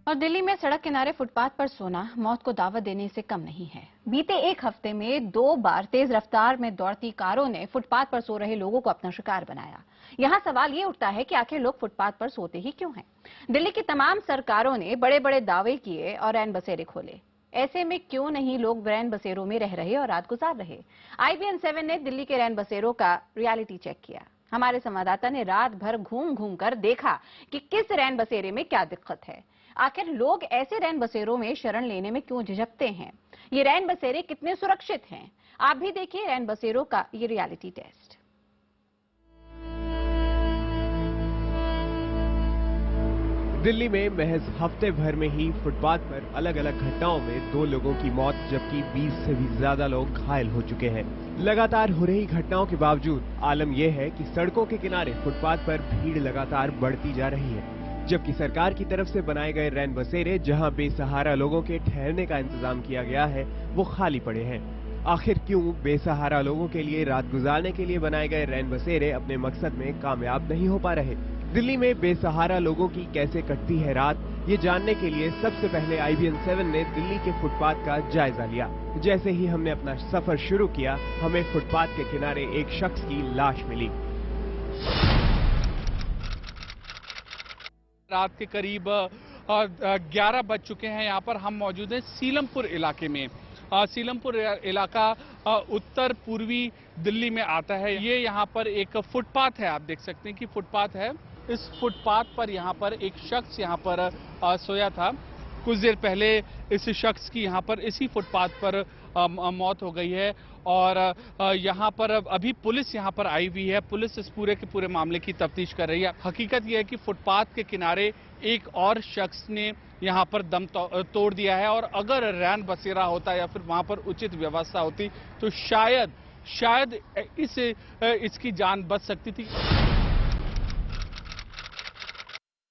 और दिल्ली में सड़क किनारे फुटपाथ पर सोना मौत को दावत देने से कम नहीं है। बीते एक हफ्ते में 2 बार तेज रफ्तार में दौड़ती कारों ने फुटपाथ पर सो रहे लोगों को अपना शिकार बनाया। यहाँ सवाल ये उठता है कि आखिर लोग फुटपाथ पर सोते ही क्यों हैं? दिल्ली की तमाम सरकारों ने बड़े बड़े दावे किए और रैन बसेरे खोले। ऐसे में क्यों नहीं लोग रैन बसेरों में रह रहे और रात गुजार रहे? IBN 7 ने दिल्ली के रैन बसेरों का रियलिटी चेक किया। हमारे संवाददाता ने रात भर घूम घूम कर देखा कि किस रैन बसेरे में क्या दिक्कत है। आखिर लोग ऐसे रैन बसेरों में शरण लेने में क्यों झिझकते हैं? ये रैन बसेरे कितने सुरक्षित हैं? आप भी देखिए रैन बसेरों का ये रियलिटी टेस्ट। दिल्ली में महज हफ्ते भर में ही फुटपाथ पर अलग अलग घटनाओं में 2 लोगों की मौत जबकि 20 से भी ज्यादा लोग घायल हो चुके हैं। लगातार हो रही घटनाओं के बावजूद आलम यह है कि सड़कों के किनारे फुटपाथ पर भीड़ लगातार बढ़ती जा रही है, जबकि सरकार की तरफ से बनाए गए रैन बसेरे जहां बेसहारा लोगों के ठहरने का इंतजाम किया गया है वो खाली पड़े हैं। आखिर क्यों बेसहारा लोगों के लिए रात गुजारने के लिए बनाए गए रैन बसेरे अपने मकसद में कामयाब नहीं हो पा रहे? दिल्ली में बेसहारा लोगों की कैसे कटती है रात, ये जानने के लिए सबसे पहले IBN 7 ने दिल्ली के फुटपाथ का जायजा लिया। जैसे ही हमने अपना सफर शुरू किया, हमें फुटपाथ के किनारे एक शख्स की लाश मिली। रात के करीब 11 बज चुके हैं। यहाँ पर हम मौजूद हैं सीलमपुर इलाके में। सीलमपुर इलाका उत्तर पूर्वी दिल्ली में आता है। ये यहाँ पर एक फुटपाथ है, आप देख सकते हैं कि फुटपाथ है। इस फुटपाथ पर यहाँ पर एक शख्स यहाँ पर सोया था। कुछ देर पहले इस शख्स की यहाँ पर इसी फुटपाथ पर मौत हो गई है और यहाँ पर अभी पुलिस यहाँ पर आई हुई है। पुलिस इस पूरे के पूरे मामले की तफ्तीश कर रही है। हकीकत यह है कि फुटपाथ के किनारे एक और शख्स ने यहाँ पर दम तोड़ दिया है और अगर रैन बसेरा होता या फिर वहाँ पर उचित व्यवस्था होती तो शायद इसकी जान बच सकती थी।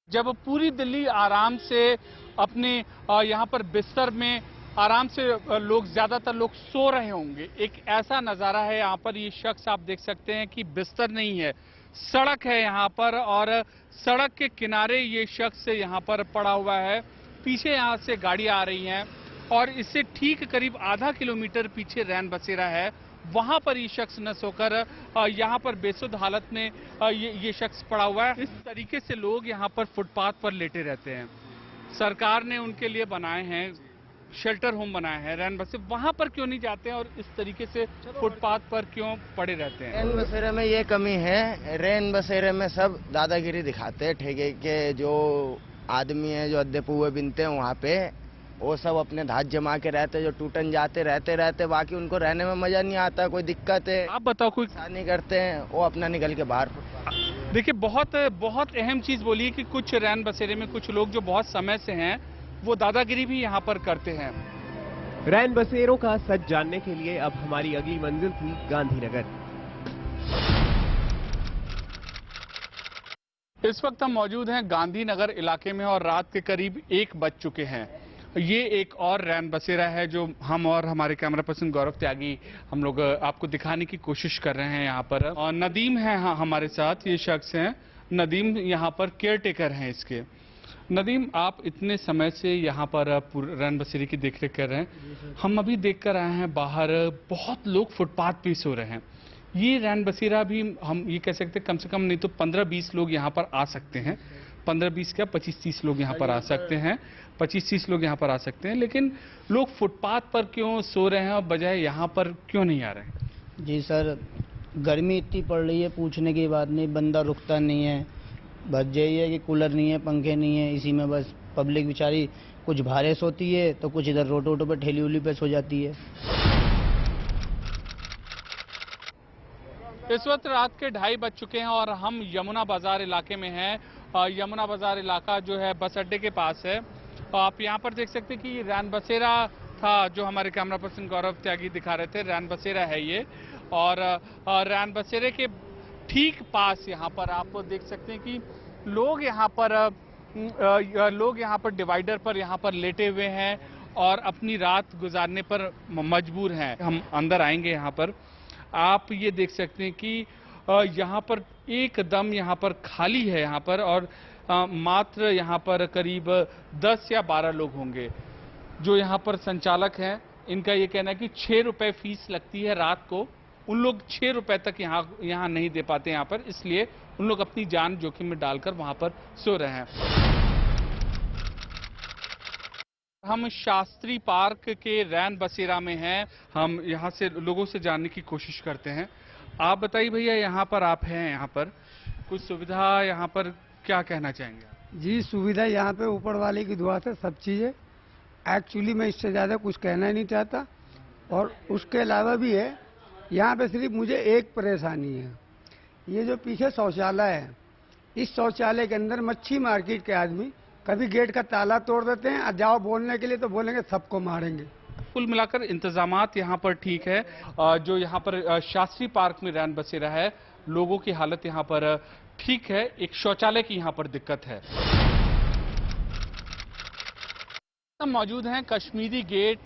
जब पूरी दिल्ली आराम से अपने यहाँ पर बिस्तर में आराम से ज्यादातर लोग सो रहे होंगे, एक ऐसा नजारा है यहाँ पर। ये शख्स आप देख सकते हैं कि बिस्तर नहीं है, सड़क है यहाँ पर और सड़क के किनारे ये शख्स यहाँ पर पड़ा हुआ है। पीछे यहाँ से गाड़ियां आ रही हैं और इससे ठीक करीब आधा किलोमीटर पीछे रैन बसेरा है। वहां पर ये शख्स न सोकर यहाँ पर बेसुध हालत में ये शख्स पड़ा हुआ है। इस तरीके से लोग यहाँ पर फुटपाथ पर लेटे रहते हैं। सरकार ने उनके लिए बनाए हैं शेल्टर होम बनाए हैं, रैन बसेरे, वहां पर क्यों नहीं जाते हैं और इस तरीके से फुटपाथ पर क्यों पड़े रहते हैं? रैन बसेरे में ये कमी है, रैन बसेरे में सब दादागिरी दिखाते हैं। ठेके के जो आदमी है जो अद्दे पुए बिनते हैं वहाँ पे वो सब अपने धात जमा के रहते, जो टूटन जाते रहते बाकी उनको रहने में मजा नहीं आता। कोई दिक्कत है आप बताओ, कोई नहीं करते हैं, वो अपना निकल के बाहर। देखिए बहुत अहम चीज बोली कि कुछ रैन बसेरे में कुछ लोग जो बहुत समय से हैं वो दादागिरी भी यहाँ पर करते हैं। रैन बसेरों का सच जानने के लिए अब हमारी अगली मंजिल थी गांधीनगर। इस वक्त हम मौजूद हैं गांधीनगर इलाके में और रात के करीब 1 बज चुके हैं। ये एक और रैन बसेरा है जो हम और हमारे कैमरा पर्सन गौरव त्यागी हम लोग आपको दिखाने की कोशिश कर रहे हैं। यहाँ पर और नदीम है हमारे साथ, ये शख्स हैं नदीम, यहाँ पर केयर टेकर हैं इसके। नदीम, आप इतने समय से यहाँ पर रैन बसेरे की देखरेख कर रहे हैं। हम अभी देख कर आए हैं बाहर बहुत लोग फुटपाथ पे सो रहे हैं। ये रैन बसेरा भी हम ये कह सकते हैं कम से कम नहीं तो 15-20 लोग यहाँ पर आ सकते हैं। 15-20 क्या 25-30 लोग यहाँ पर आ सकते हैं, 25-30 लोग यहाँ पर आ सकते हैं। लेकिन लोग फुटपाथ पर क्यों सो रहे हैं और बजाय यहाँ पर क्यों नहीं आ रहे हैं? जी सर, गर्मी इतनी पड़ रही है पूछने की बात नहीं, बंदा रुकता नहीं है। बस यही है कि कूलर नहीं है, पंखे नहीं है, इसी में बस पब्लिक बेचारी कुछ भारे सोती है तो कुछ इधर रोटो पे ठेली उली पे सो जाती है। इस वक्त रात के 2:30 बज चुके हैं और हम यमुना बाजार इलाके में हैं। यमुना बाजार इलाका जो है बस अड्डे के पास है। आप यहाँ पर देख सकते हैं कि रैन बसेरा था जो हमारे कैमरा पर्सन गौरव त्यागी दिखा रहे थे। रैन बसेरा है ये और रैन बसेरे के ठीक पास यहाँ पर आप देख सकते हैं कि लोग यहाँ पर डिवाइडर पर यहाँ पर लेटे हुए हैं और अपनी रात गुजारने पर मजबूर हैं। हम अंदर आएंगे यहाँ पर, आप ये देख सकते हैं कि यहाँ पर एकदम यहाँ पर खाली है यहाँ पर और मात्र यहाँ पर करीब 10 या 12 लोग होंगे। जो यहाँ पर संचालक हैं, इनका ये कहना है कि 6 रुपए फीस लगती है रात को। उन लोग 6 रुपए तक यहाँ नहीं दे पाते यहाँ पर, इसलिए उन लोग अपनी जान जोखिम में डालकर वहां पर सो रहे हैं। हम शास्त्री पार्क के रैन बसेरा में हैं। हम यहाँ से लोगों से जानने की कोशिश करते हैं। आप बताइए भैया, यहाँ पर आप हैं, यहाँ पर कुछ सुविधा, यहाँ पर क्या कहना चाहेंगे? जी, सुविधा यहाँ पे ऊपर वाले की दुआ से सब चीज़ें। एक्चुअली मैं इससे ज़्यादा कुछ कहना ही नहीं चाहता। और उसके अलावा भी है, यहाँ पे सिर्फ मुझे एक परेशानी है। ये जो पीछे शौचालय है, इस शौचालय के अंदर मच्छी मार्केट के आदमी कभी गेट का ताला तोड़ देते हैं और जाओ बोलने के लिए तो बोलेंगे सबको मारेंगे। कुल मिलाकर इंतजामात यहाँ पर ठीक है। जो यहाँ पर शास्त्री पार्क में रैन बसेरा है, लोगों की हालत यहाँ पर ठीक है। एक शौचालय की यहाँ पर दिक्कत है। हम मौजूद हैं कश्मीरी गेट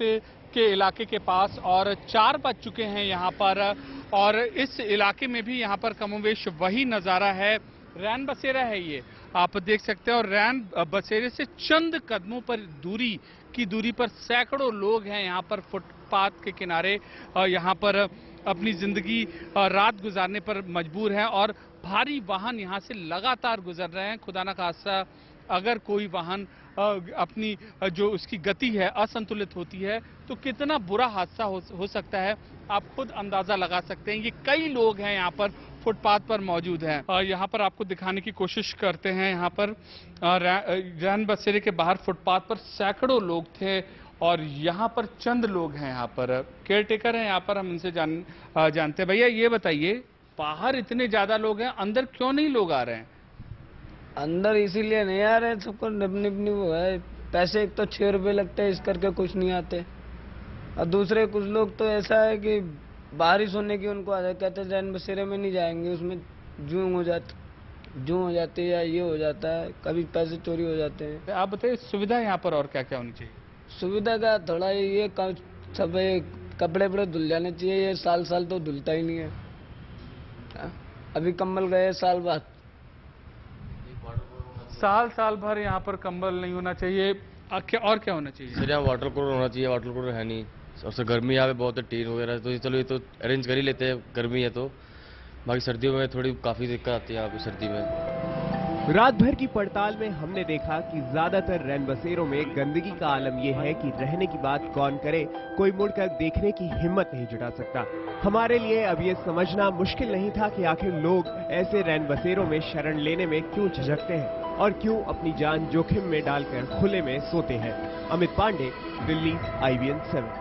के इलाके के पास और 4 बज चुके हैं यहाँ पर, और इस इलाके में भी यहाँ पर कमोवेश वही नज़ारा है। रैन बसेरा है, ये आप देख सकते हैं, और रैन बसेरे से चंद कदमों पर दूरी पर सैकड़ों लोग हैं यहाँ पर फुटपाथ के किनारे। यहाँ पर अपनी जिंदगी रात गुजारने पर मजबूर हैं और भारी वाहन यहाँ से लगातार गुजर रहे हैं। खुदा न खास्ता अगर कोई वाहन अपनी जो उसकी गति है असंतुलित होती है तो कितना बुरा हादसा हो सकता है, आप खुद अंदाजा लगा सकते हैं। ये कई लोग हैं यहाँ पर फुटपाथ पर मौजूद हैं। यहाँ पर आपको दिखाने की कोशिश करते हैं। यहाँ पर रैन बसेरे के बाहर फुटपाथ पर सैकड़ों लोग थे और यहाँ पर चंद लोग हैं। यहाँ पर केयर टेकर हैं, यहाँ पर हम इनसे जानते हैं। भैया ये बताइए, बाहर इतने ज्यादा लोग हैं, अंदर क्यों नहीं लोग आ रहे हैं? अंदर इसीलिए नहीं आ रहे, सबको अपनी वो है, पैसे एक तो 6 रुपए लगते हैं, इस करके कुछ नहीं आते। और दूसरे कुछ लोग तो ऐसा है कि बारिश होने की उनको आदत, कहते हैं रैन बसेरे में नहीं जाएंगे, उसमें जूं हो जाती है या ये हो जाता है, कभी पैसे चोरी हो जाते हैं। आप बताइए सुविधा यहाँ पर और क्या क्या होनी चाहिए? सुविधा का थोड़ा ये सब कपड़े वपड़े धुल जाने चाहिए। ये साल तो धुलता ही नहीं है। अभी कंबल गए साल बाद, साल भर यहाँ पर कंबल नहीं होना चाहिए। और क्या होना चाहिए? सर यहाँ वाटर कूलर होना चाहिए, वाटर कूलर है नहीं। सबसे गर्मी यहाँ पे बहुत है, टीन वगैरह, तो चलो ये तो अरेंज कर ही लेते हैं, गर्मी है तो। बाकी सर्दियों में थोड़ी काफ़ी दिक्कत आती है यहाँ पे सर्दी में। रात भर की पड़ताल में हमने देखा कि ज्यादातर रैन बसेरों में गंदगी का आलम यह है कि रहने की बात कौन करे, कोई मुड़कर देखने की हिम्मत नहीं जुटा सकता। हमारे लिए अब ये समझना मुश्किल नहीं था कि आखिर लोग ऐसे रैन बसेरों में शरण लेने में क्यों झिझकते हैं और क्यों अपनी जान जोखिम में डालकर खुले में सोते हैं। अमित पांडे, दिल्ली, IBN 7।